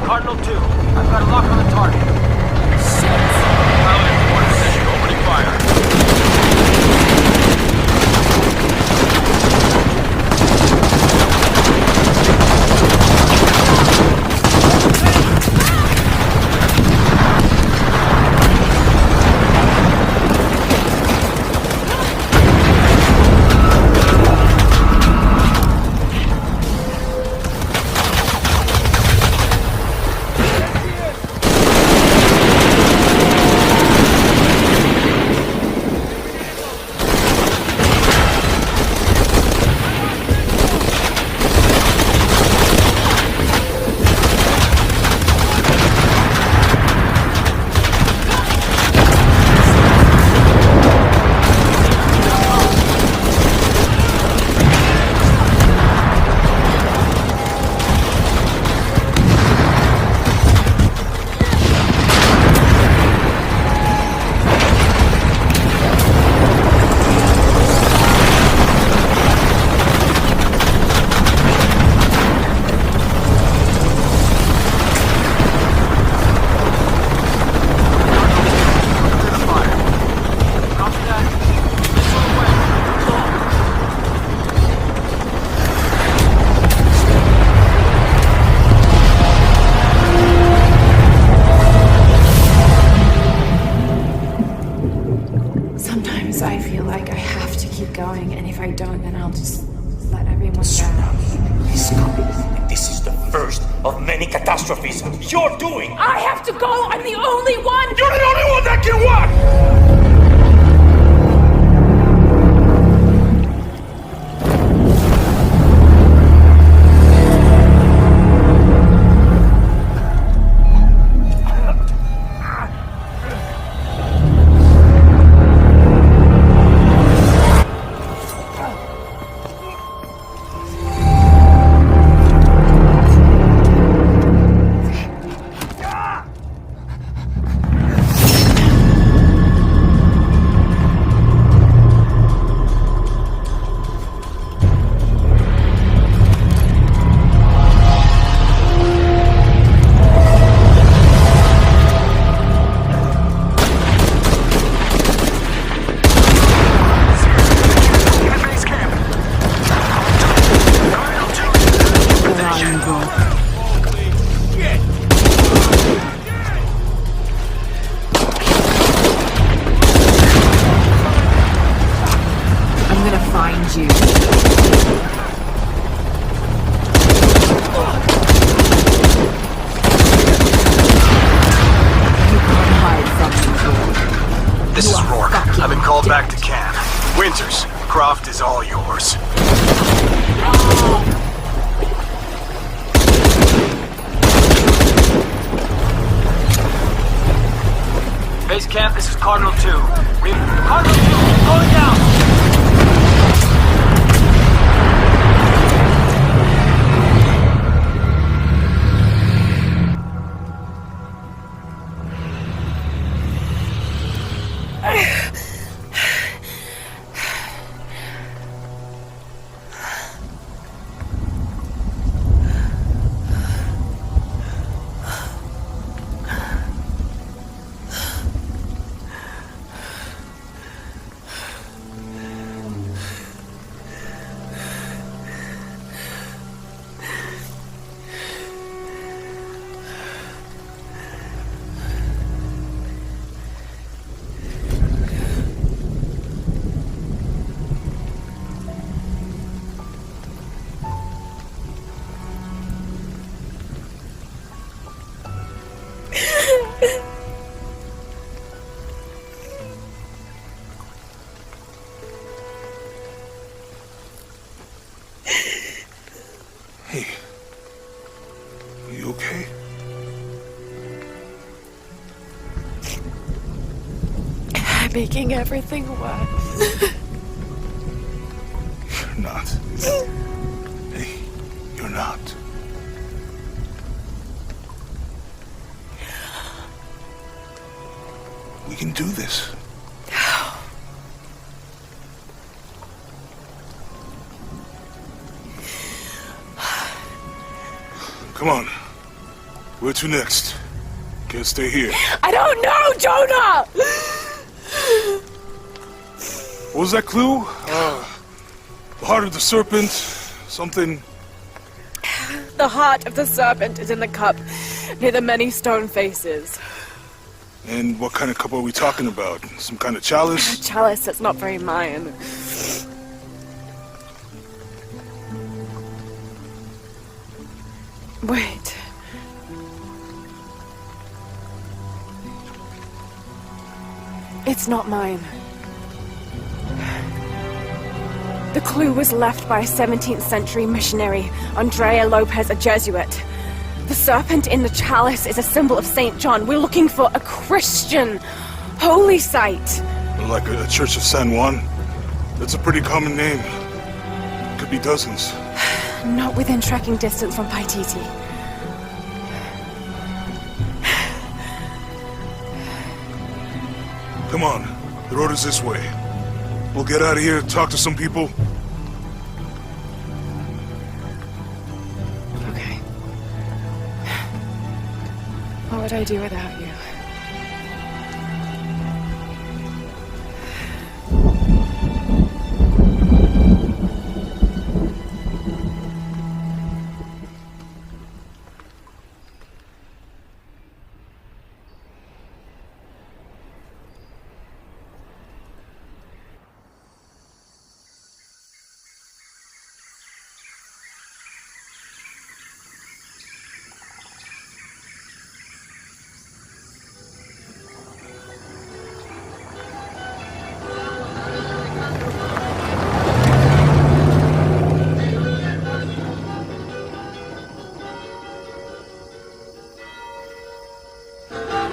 Cardinal 2, I've got a lock on the target. Shit! Pilot in forward position, opening fire. Sometimes I feel like I have to keep going, and if I don't, then I'll just let everyone down. This is the first of many catastrophes you're doing! I have to go! I'm the only one! You're the only one that can walk! I've been called back to camp. Winters, Croft is all yours. Base camp, this is Cardinal 2. Cardinal 2, going down! Hey, you okay? I'm making everything worse. You're not. Hey, you're not. We can do this. Come on. Where to next? Can't stay here. I don't know, Jonah! What was that clue? The heart of the serpent, something... The heart of the serpent is in the cup, near the many stone faces. And what kind of cup are we talking about? Some kind of chalice? A chalice that's not very Mayan. Wait. It's not mine. The clue was left by a 17th century missionary, Andrea Lopez, a Jesuit. The serpent in the chalice is a symbol of St. John. We're looking for a Christian holy site. Like a Church of San Juan? That's a pretty common name. Could be dozens. Not within trekking distance from Paititi. Come on, the road is this way. We'll get out of here, talk to some people. Okay. What would I do without you?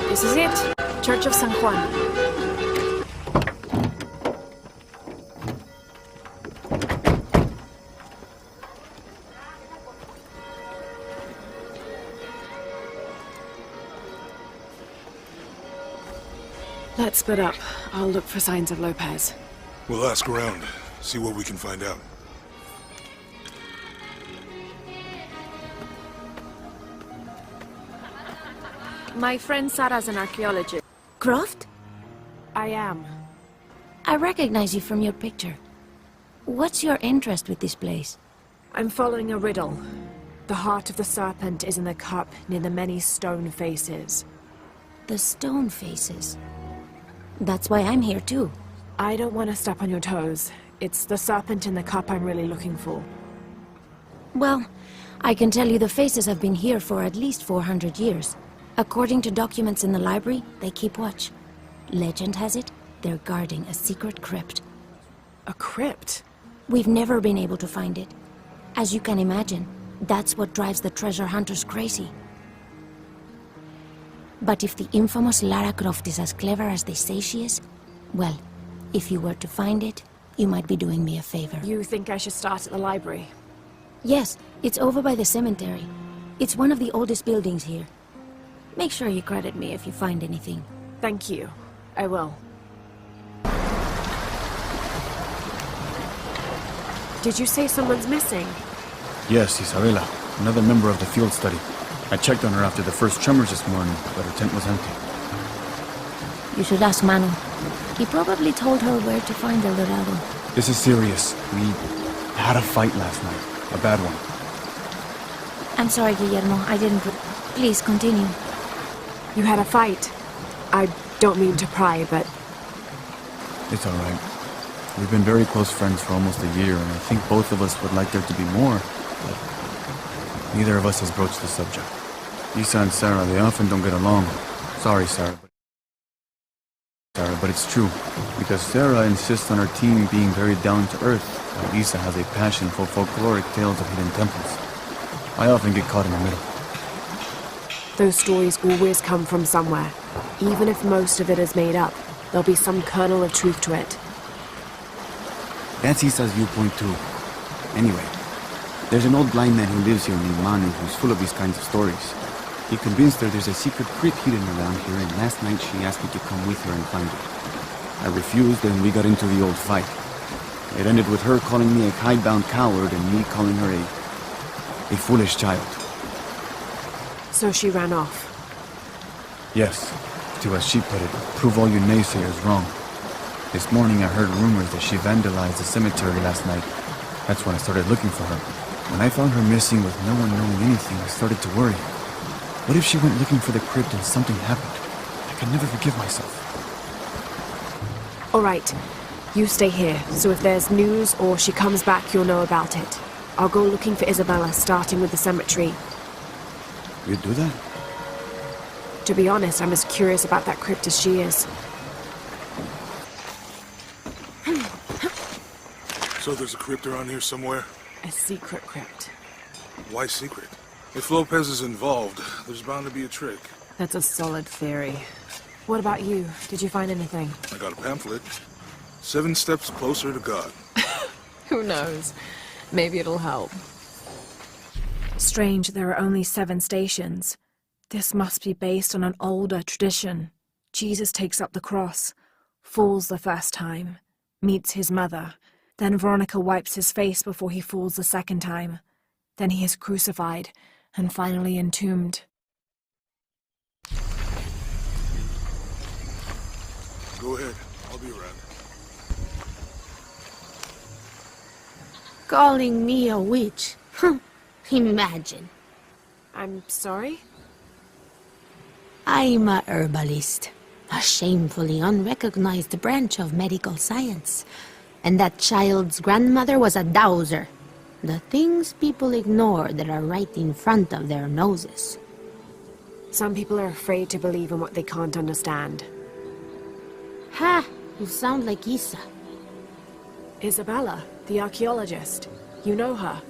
This is it. Church of San Juan. Let's split up. I'll look for signs of Lopez. We'll ask around, see what we can find out. My friend Sarah's an archaeologist. Croft? I am. I recognize you from your picture. What's your interest with this place? I'm following a riddle. The heart of the serpent is in the cup near the many stone faces. The stone faces. That's why I'm here too. I don't want to step on your toes. It's the serpent in the cup I'm really looking for. Well, I can tell you the faces have been here for at least 400 years. According to documents in the library, they keep watch. Legend has it, they're guarding a secret crypt. A crypt? We've never been able to find it. As you can imagine, that's what drives the treasure hunters crazy. But if the infamous Lara Croft is as clever as they say she is, well, if you were to find it, you might be doing me a favor. You think I should start at the library? Yes, it's over by the cemetery. It's one of the oldest buildings here. Make sure you credit me if you find anything. Thank you. I will. Did you say someone's missing? Yes, Isabela, another member of the field study. I checked on her after the first tremors this morning, but her tent was empty. You should ask Manu. He probably told her where to find El Dorado. This is serious. We had a fight last night. A bad one. I'm sorry, Guillermo. I didn't... Please, continue. You had a fight. I don't mean to pry, but... It's alright. We've been very close friends for almost a year, and I think both of us would like there to be more, but neither of us has broached the subject. Isa and Sarah, they often don't get along. Sorry, Sarah, but it's true. Because Sarah insists on her team being very down-to-earth, while Isa has a passion for folkloric tales of hidden temples. I often get caught in the middle. Those stories always come from somewhere. Even if most of it is made up, there'll be some kernel of truth to it. That's Isa's viewpoint too. Anyway, there's an old blind man who lives here named Manu who's full of these kinds of stories. He convinced her there's a secret crypt hidden around here, and last night she asked me to come with her and find it. I refused, and we got into the old fight. It ended with her calling me a hidebound coward and me calling her a foolish child. So she ran off. Yes. To, as she put it, prove all you naysayers wrong. This morning I heard rumors that she vandalized the cemetery last night. That's when I started looking for her. When I found her missing with no one knowing anything, I started to worry. What if she went looking for the crypt and something happened? I can never forgive myself. All right. You stay here, so if there's news or she comes back, you'll know about it. I'll go looking for Isabella, starting with the cemetery. You'd do that? To be honest, I'm as curious about that crypt as she is. So there's a crypt around here somewhere? A secret crypt. Why secret? If Lopez is involved, there's bound to be a trick. That's a solid theory. What about you? Did you find anything? I got a pamphlet. 7 steps closer to God. Who knows? Maybe it'll help. Strange, there are only 7 stations. This must be based on an older tradition. Jesus takes up the cross, falls the first time, meets his mother. Then Veronica wipes his face before he falls the second time. Then he is crucified, and finally entombed. Go ahead. I'll be around. Calling me a witch? Imagine. I'm sorry? I'm a herbalist, a shamefully unrecognized branch of medical science. And that child's grandmother was a dowser. The things people ignore that are right in front of their noses. Some people are afraid to believe in what they can't understand. Ha! You sound like Isa. Isabella, the archaeologist. You know her.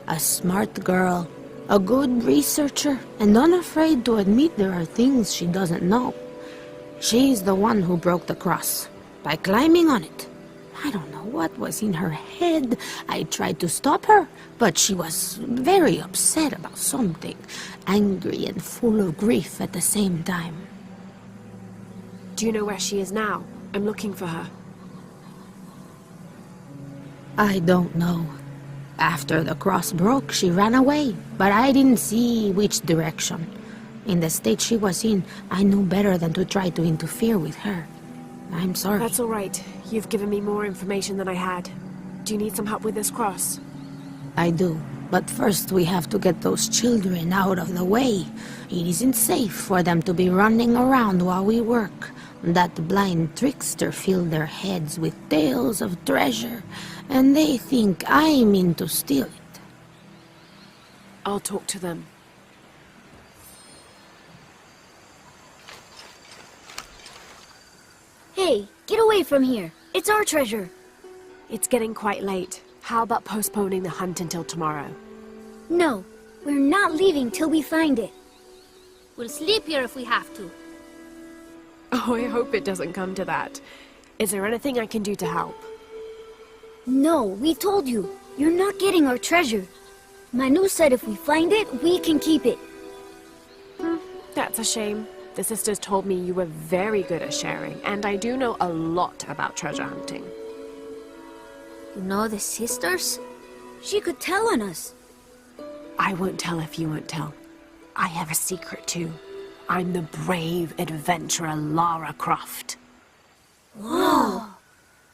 A smart girl, a good researcher, and unafraid to admit there are things she doesn't know. She's the one who broke the cross, by climbing on it. I don't know what was in her head. I tried to stop her, but she was very upset about something, angry and full of grief at the same time. Do you know where she is now? I'm looking for her. I don't know. After the cross broke, she ran away, but I didn't see which direction. In the state she was in, I knew better than to try to interfere with her. I'm sorry. That's all right. You've given me more information than I had. Do you need some help with this cross? I do, but first we have to get those children out of the way. It isn't safe for them to be running around while we work. That blind trickster filled their heads with tales of treasure, and they think I mean to steal it. I'll talk to them. Hey, get away from here. It's our treasure. It's getting quite late. How about postponing the hunt until tomorrow? No, we're not leaving till we find it. We'll sleep here if we have to. Oh, I hope it doesn't come to that. Is there anything I can do to help? No, we told you. You're not getting our treasure. Manu said if we find it, we can keep it. That's a shame. The sisters told me you were very good at sharing, and I do know a lot about treasure hunting. You know the sisters? She could tell on us. I won't tell if you won't tell. I have a secret too. I'm the brave adventurer Lara Croft. Whoa!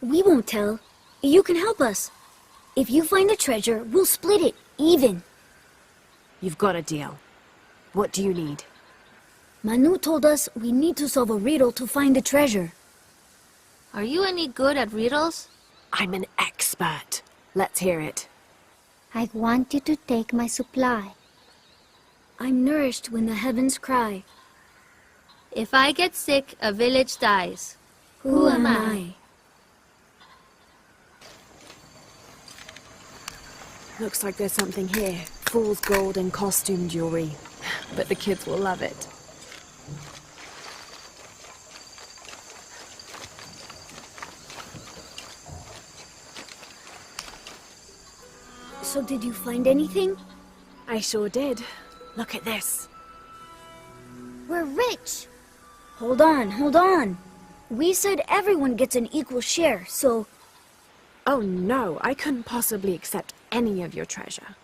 We won't tell. You can help us. If you find the treasure, we'll split it, even. You've got a deal. What do you need? Manu told us we need to solve a riddle to find the treasure. Are you any good at riddles? I'm an expert. Let's hear it. I want you to take my supply. I'm nourished when the heavens cry. If I get sick, a village dies. Who am I? Looks like there's something here. Fool's gold and costume jewelry. But the kids will love it. So did you find anything? I sure did. Look at this. We're rich! Hold on. We said everyone gets an equal share, so... Oh no, I couldn't possibly accept any of your treasure.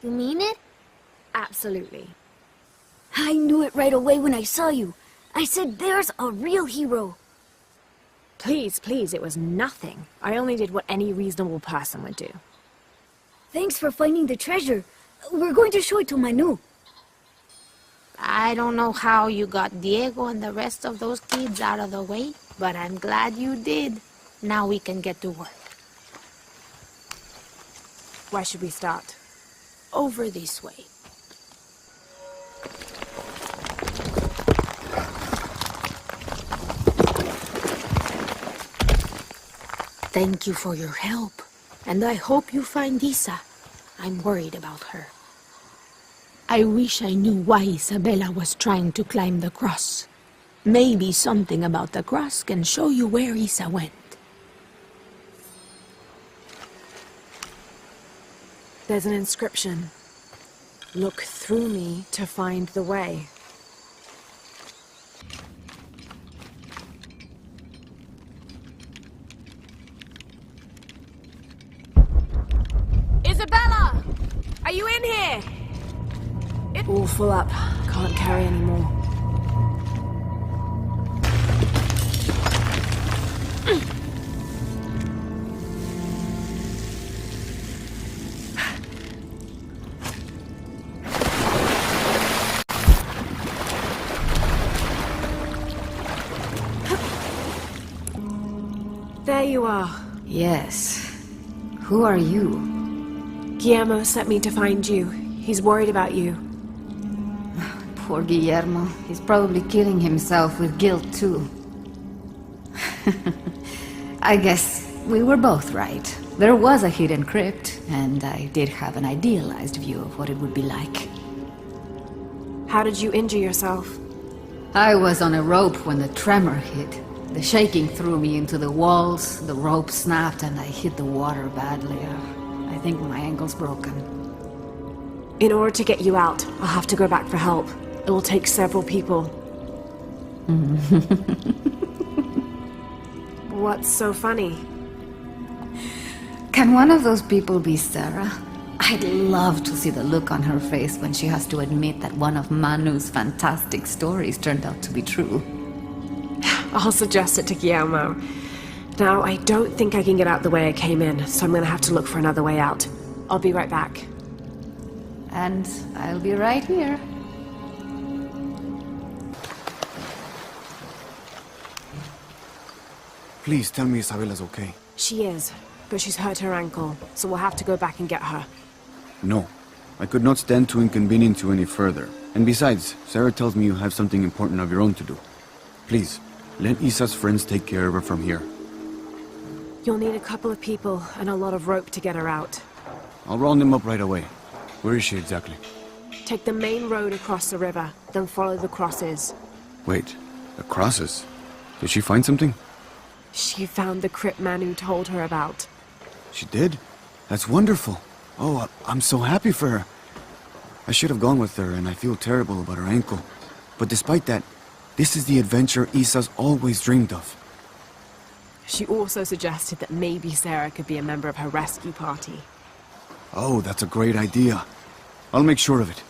You mean it? Absolutely. I knew it right away when I saw you. I said, there's a real hero. Please, please, it was nothing. I only did what any reasonable person would do. Thanks for finding the treasure. We're going to show it to Manu. I don't know how you got Diego and the rest of those kids out of the way, but I'm glad you did. Now we can get to work. Where should we start? Over this way. Thank you for your help, and I hope you find Isa. I'm worried about her. I wish I knew why Isabella was trying to climb the cross. Maybe something about the cross can show you where Isa went. There's an inscription. Look through me to find the way. Isabella! Are you in here? All full up. Can't carry anymore. There you are. Yes. Who are you? Guillermo sent me to find you. He's worried about you. Poor Guillermo. He's probably killing himself with guilt, too. I guess we were both right. There was a hidden crypt, and I did have an idealized view of what it would be like. How did you injure yourself? I was on a rope when the tremor hit. The shaking threw me into the walls, the rope snapped, and I hit the water badly. I think my ankle's broken. In order to get you out, I'll have to go back for help. It will take several people. What's so funny? Can one of those people be Sarah? I'd love to see the look on her face when she has to admit that one of Manu's fantastic stories turned out to be true. I'll suggest it to Guillermo. Now, I don't think I can get out the way I came in, so I'm gonna have to look for another way out. I'll be right back. And I'll be right here. Please tell me Isabella's okay. She is, but she's hurt her ankle, so we'll have to go back and get her. No. I could not stand to inconvenience you any further. And besides, Sarah tells me you have something important of your own to do. Please, let Isa's friends take care of her from here. You'll need a couple of people and a lot of rope to get her out. I'll round them up right away. Where is she exactly? Take the main road across the river, then follow the crosses. Wait, the crosses? Did she find something? She found the crypt Manu told her about. She did? That's wonderful. Oh, I'm so happy for her. I should have gone with her, and I feel terrible about her ankle. But despite that, this is the adventure Isa's always dreamed of. She also suggested that maybe Sarah could be a member of her rescue party. Oh, that's a great idea. I'll make sure of it.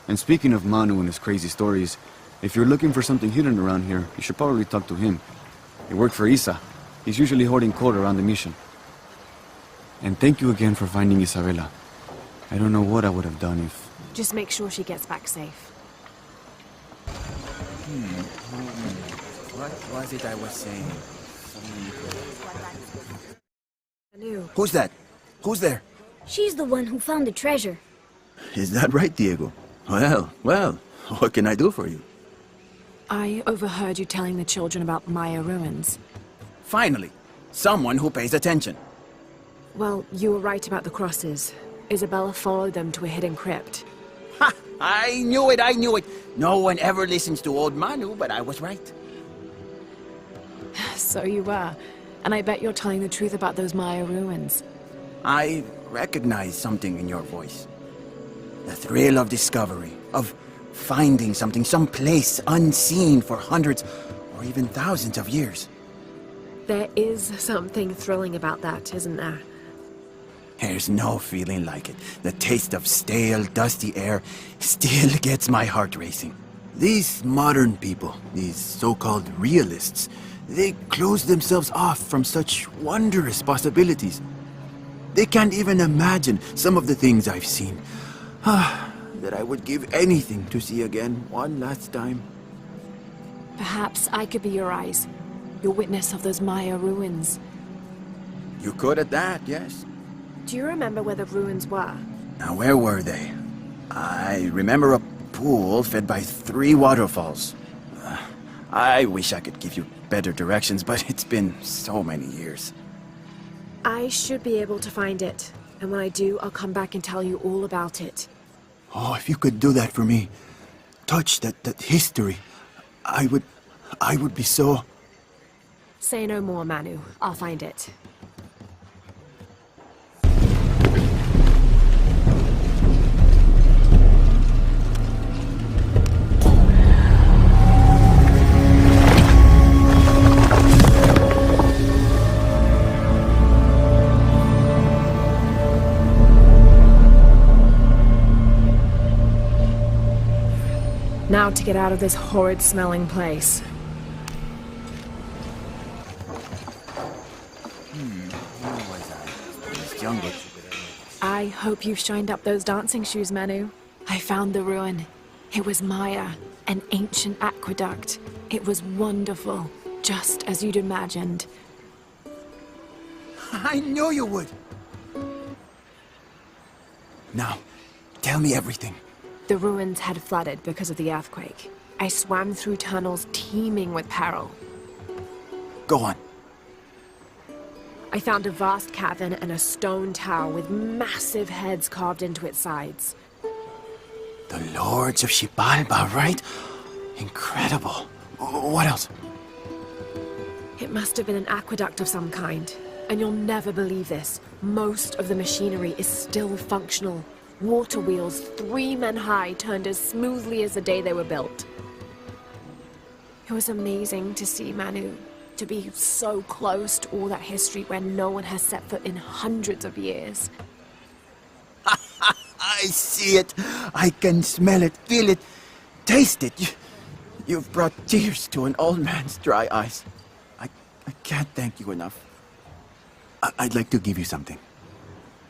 And speaking of Manu and his crazy stories, if you're looking for something hidden around here, you should probably talk to him. He worked for Isa. He's usually holding court around the mission. And thank you again for finding Isabella. I don't know what I would have done if... Just make sure she gets back safe. What was it I was saying? Manu. Who's that? Who's there? She's the one who found the treasure. Is that right, Diego? Well, what can I do for you? I overheard you telling the children about Maya ruins. Finally, someone who pays attention. Well, you were right about the crosses. Isabella followed them to a hidden crypt. Ha! I knew it! No one ever listens to old Manu, but I was right. So you were. And I bet you're telling the truth about those Maya ruins. I recognize something in your voice. The thrill of discovery, of finding something someplace unseen for hundreds or even thousands of years. There is something thrilling about that, isn't there? There's no feeling like it. The taste of stale, dusty air still gets my heart racing. These modern people, these so-called realists, they close themselves off from such wondrous possibilities. They can't even imagine some of the things I've seen. That I would give anything to see again one last time. Perhaps I could be your eyes, your witness of those Maya ruins. You could at that, yes. Do you remember where the ruins were? Now, where were they? I remember a pool fed by 3 waterfalls. I wish I could give you better directions, but it's been so many years. I should be able to find it, and when I do, I'll come back and tell you all about it. Oh, if you could do that for me. Touch that history. I would be so... Say no more, Manu. I'll find it. Now to get out of this horrid-smelling place. Where was I? This jungle. I hope you shined up those dancing shoes, Manu. I found the ruin. It was Maya, an ancient aqueduct. It was wonderful, just as you'd imagined. I knew you would! Now, tell me everything. The ruins had flooded because of the earthquake. I swam through tunnels teeming with peril. Go on. I found a vast cavern and a stone tower with massive heads carved into its sides. The Lords of Xibalba, right? Incredible. What else? It must have been an aqueduct of some kind. And you'll never believe this. Most of the machinery is still functional. Water wheels 3 men high turned as smoothly as the day they were built. It was amazing to see, Manu. To be so close to all that history where no one has set foot in hundreds of years. I see it. I can smell it, feel it, taste it. You've brought tears to an old man's dry eyes. I can't thank you enough. I'd like to give you something.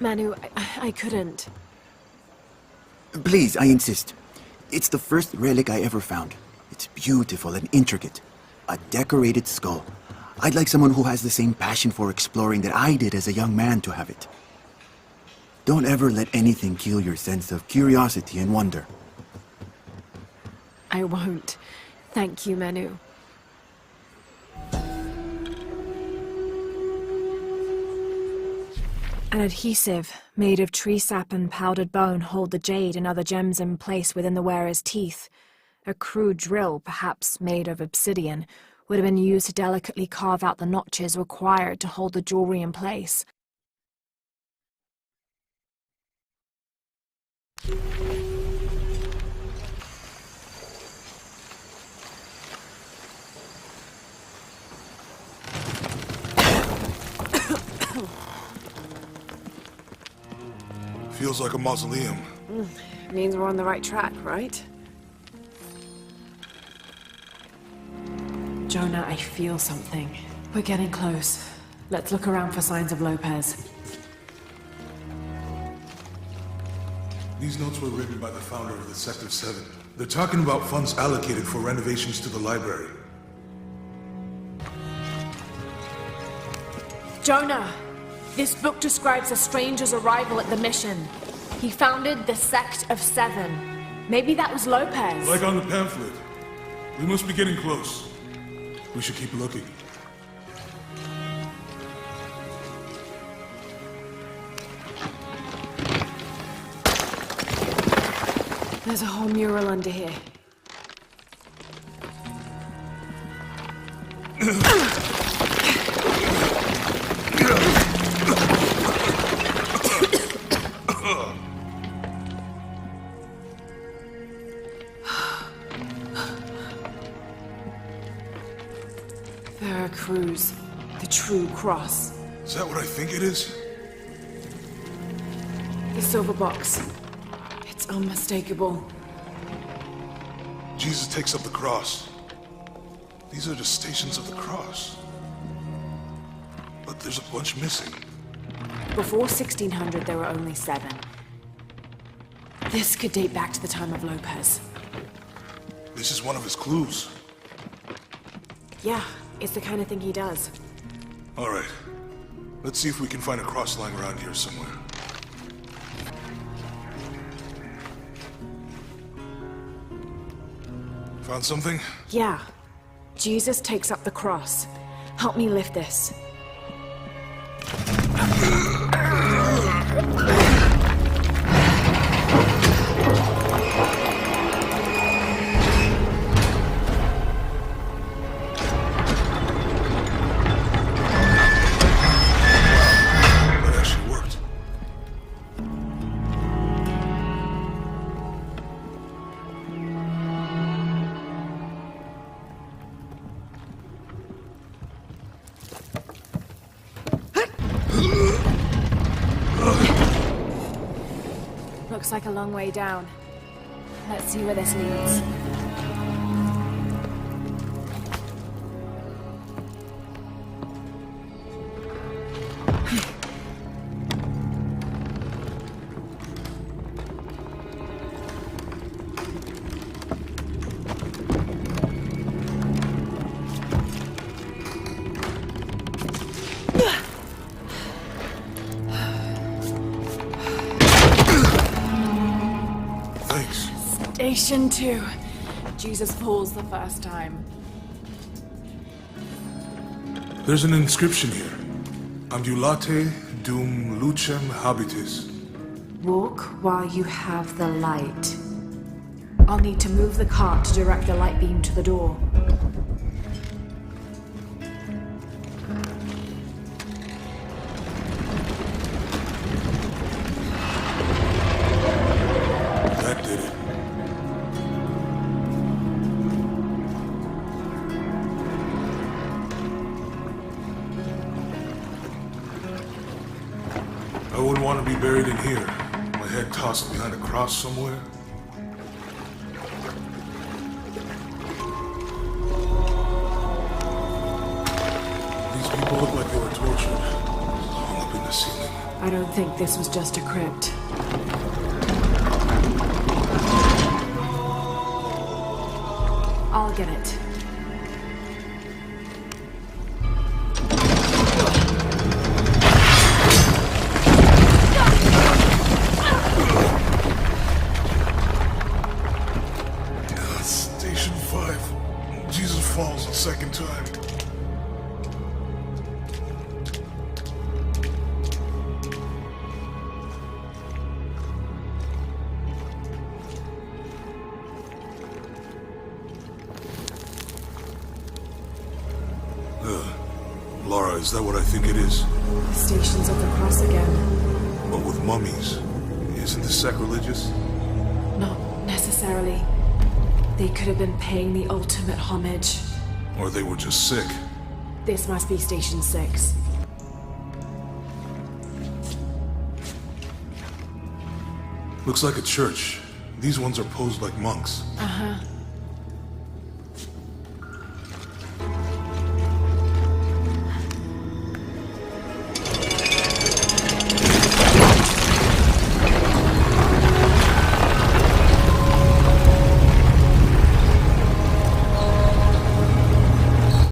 Manu, I couldn't. Please, I insist. It's the first relic I ever found. It's beautiful and intricate. A decorated skull. I'd like someone who has the same passion for exploring that I did as a young man to have it. Don't ever let anything kill your sense of curiosity and wonder. I won't. Thank you, Manu. An adhesive made of tree sap and powdered bone hold the jade and other gems in place within the wearer's teeth. A crude drill, perhaps made of obsidian, would have been used to delicately carve out the notches required to hold the jewelry in place. Feels like a mausoleum. Means we're on the right track, right? Jonah, I feel something. We're getting close. Let's look around for signs of Lopez. These notes were written by the founder of the Sector 7. They're talking about funds allocated for renovations to the library. Jonah! This book describes a stranger's arrival at the mission. He founded the Sect of 7. Maybe that was Lopez. Like on the pamphlet. We must be getting close. We should keep looking. There's a whole mural under here. Veracruz, the true cross. Is that what I think it is? The silver box. It's unmistakable. Jesus takes up the cross. These are the stations of the cross. But there's a bunch missing. Before 1600, there were only 7. This could date back to the time of Lopez. This is one of his clues. Yeah, it's the kind of thing he does. All right. Let's see if we can find a cross line around here somewhere. Found something? Yeah. Jesus takes up the cross. Help me lift this. That actually worked. Looks like a long way down. Let's see where this leads. Thanks. Station 2. Jesus falls the first time. There's an inscription here. Ambulate dum lucem habitis. Walk while you have the light. I'll need to move the cart to direct the light beam to the door. That did it. I wouldn't want to be buried in here. My head tossed behind a cross somewhere. These people look like they were tortured. Hung up in the ceiling. I don't think this was just a crypt. I'll get it. Station 5. Jesus falls the second time. Laura, is that what I think it is? The Stations of the Cross again. But with mummies. Isn't this sacrilegious? Not necessarily. They could have been paying the ultimate homage. Or they were just sick. This must be Station 6. Looks like a church. These ones are posed like monks. Uh-huh.